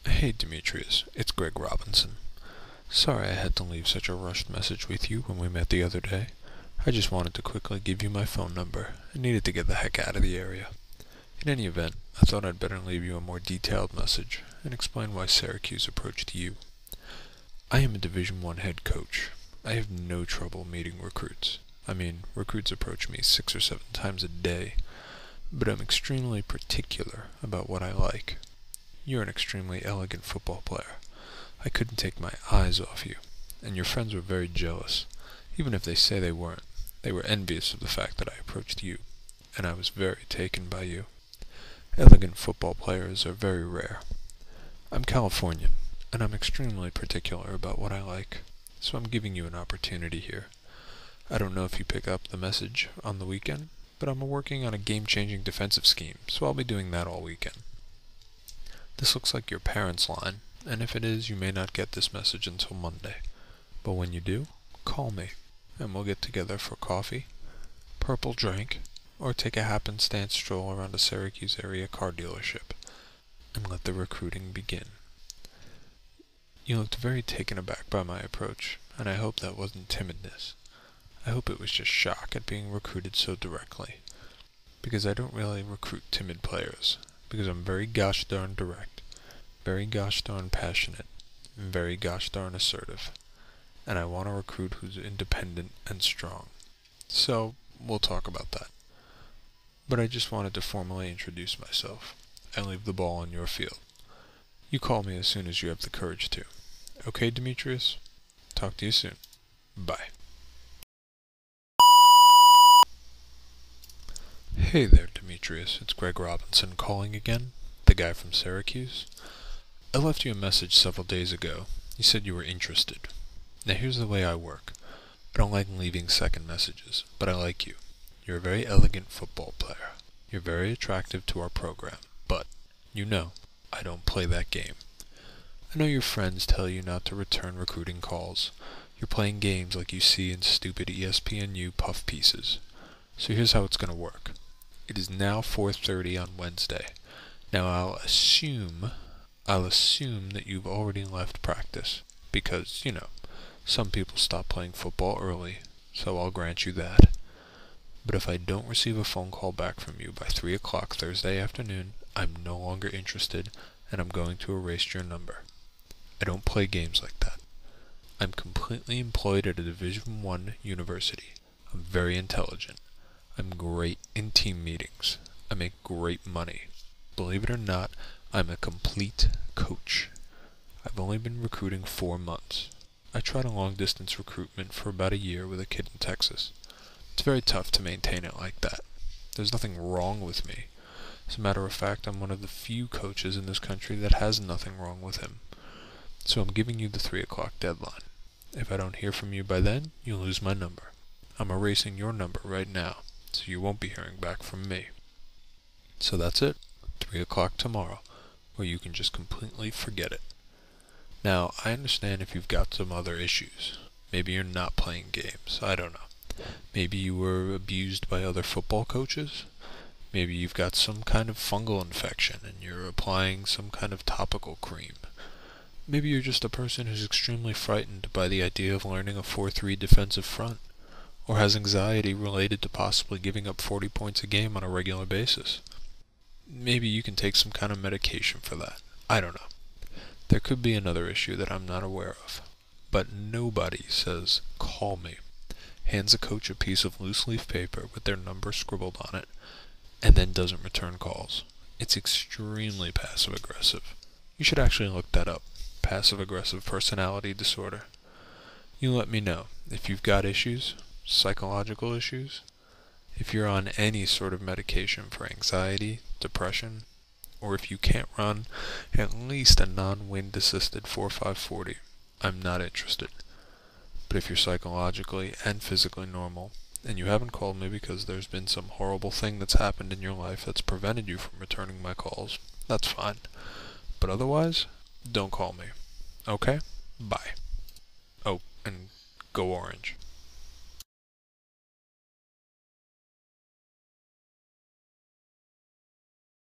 Hey Demetrius, it's Greg Robinson. Sorry I had to leave such a rushed message with you when we met the other day. I just wanted to quickly give you my phone number. I needed to get the heck out of the area. In any event, I thought I'd better leave you a more detailed message and explain why Syracuse approached you. I am a Division I head coach. I have no trouble meeting recruits. Recruits approach me 6 or 7 times a day, but I'm extremely particular about what I like. You're an extremely elegant football player. I couldn't take my eyes off you, and your friends were very jealous. Even if they say they weren't, they were envious of the fact that I approached you, and I was very taken by you. Elegant football players are very rare. I'm Californian, and I'm extremely particular about what I like, so I'm giving you an opportunity here. I don't know if you pick up the message on the weekend, but I'm working on a game-changing defensive scheme, so I'll be doing that all weekend. This looks like your parents' line, and if it is, you may not get this message until Monday. But when you do, call me, and we'll get together for coffee, purple drink, or take a happenstance stroll around a Syracuse area car dealership, and let the recruiting begin. You looked very taken aback by my approach, and I hope that wasn't timidness. I hope it was just shock at being recruited so directly, because I don't really recruit timid players, because I'm very gosh darn direct, very gosh darn passionate, and very gosh darn assertive, and I want a recruit who's independent and strong. So, we'll talk about that. But I just wanted to formally introduce myself, and leave the ball on your field. You call me as soon as you have the courage to. Okay, Demetrius? Talk to you soon. Bye. Hey there, Demetrius. It's Greg Robinson calling again, the guy from Syracuse. I left you a message several days ago. You said you were interested. Now here's the way I work. I don't like leaving second messages, but I like you. You're a very elegant football player. You're very attractive to our program, but, I don't play that game. I know your friends tell you not to return recruiting calls. You're playing games like you see in stupid ESPNU puff pieces. So here's how it's going to work. It is now 4:30 on Wednesday. Now I'll assume that you've already left practice, because, some people stop playing football early, so I'll grant you that. But if I don't receive a phone call back from you by 3 o'clock Thursday afternoon, I'm no longer interested, and I'm going to erase your number. I don't play games like that. I'm completely employed at a Division I university. I'm very intelligent. I'm great in team meetings. I make great money. Believe it or not, I'm a complete coach. I've only been recruiting 4 months. I tried a long-distance recruitment for about a year with a kid in Texas. It's very tough to maintain it like that. There's nothing wrong with me. As a matter of fact, I'm one of the few coaches in this country that has nothing wrong with him. So I'm giving you the 3 o'clock deadline. If I don't hear from you by then, you'll lose my number. I'm erasing your number right now, so you won't be hearing back from me. So that's it. 3 o'clock tomorrow, where you can just completely forget it. Now, I understand if you've got some other issues. Maybe you're not playing games. I don't know. Maybe you were abused by other football coaches. Maybe you've got some kind of fungal infection and you're applying some kind of topical cream. Maybe you're just a person who's extremely frightened by the idea of learning a 4-3 defensive front, or has anxiety related to possibly giving up 40 points a game on a regular basis. Maybe you can take some kind of medication for that. I don't know. There could be another issue that I'm not aware of. But nobody says, call me, hands a coach a piece of loose leaf paper with their number scribbled on it, and then doesn't return calls. It's extremely passive-aggressive. You should actually look that up. Passive-aggressive personality disorder. You let me know if you've got issues, psychological issues, if you're on any sort of medication for anxiety, depression, or if you can't run at least a non-wind assisted 4.5/40. I'm not interested. But if you're psychologically and physically normal, and you haven't called me because there's been some horrible thing that's happened in your life that's prevented you from returning my calls, that's fine. But otherwise, don't call me. Okay? Bye. Oh, and go Orange.